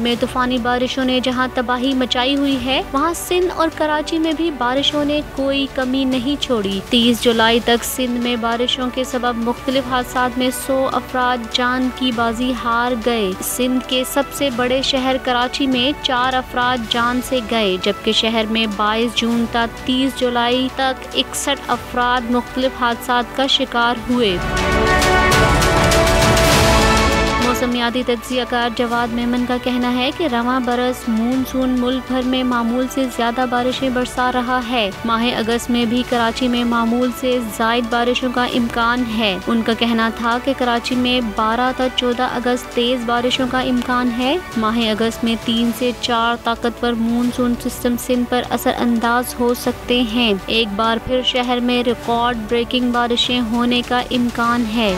में तूफानी बारिशों ने जहां तबाही मचाई हुई है, वहां सिंध और कराची में भी बारिशों ने कोई कमी नहीं छोड़ी। 30 जुलाई तक सिंध में बारिशों के सबब मुख्तलिफ हादसात में 100 अफराद जान की बाजी हार गए। सिंध के सबसे बड़े शहर कराची में 4 अफराद जान से गए, जबकि शहर में 22 जून तक 30 जुलाई तक 61 अफराद मुख्तलिफ हादसात का शिकार हुए। मौसमियाती तज्ज़ियाकार जवाद मेमन का कहना है कि रवां बरस मानसून मुल्क भर में मामूल से ज्यादा बारिशें बरसा रहा है। माह अगस्त में भी कराची में मामूल से ज़ायद बारिशों का इम्कान है। उनका कहना था कि कराची में 12 से 14 अगस्त तेज बारिशों का इम्कान है। माह अगस्त में 3 से 4 ताकतवर मानसून सिस्टम सिंध पर असर अंदाज हो सकते हैं। एक बार फिर शहर में रिकॉर्ड ब्रेकिंग बारिशें होने का इम्कान है।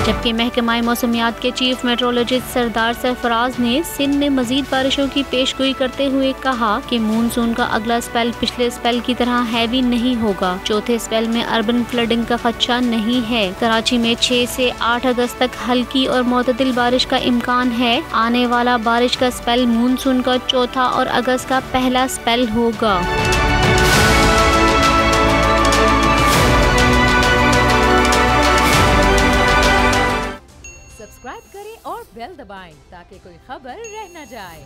जबकि महकमा मौसमियात के चीफ मेट्रोलॉजिस्ट सरदार सरफराज ने सिंध में मजीद बारिशों की पेशगोई करते हुए कहा कि मानसून का अगला स्पेल पिछले स्पेल की तरह हैवी नहीं होगा। चौथे स्पेल में अर्बन फ्लडिंग का खदशा नहीं है। कराची में 6 से 8 अगस्त तक हल्की और मोतदिल बारिश का इम्कान है। आने वाला बारिश का स्पेल मानसून का चौथा और अगस्त का पहला स्पेल होगा। सब्सक्राइब करें और बेल दबाएं ताकि कोई खबर रह न जाए।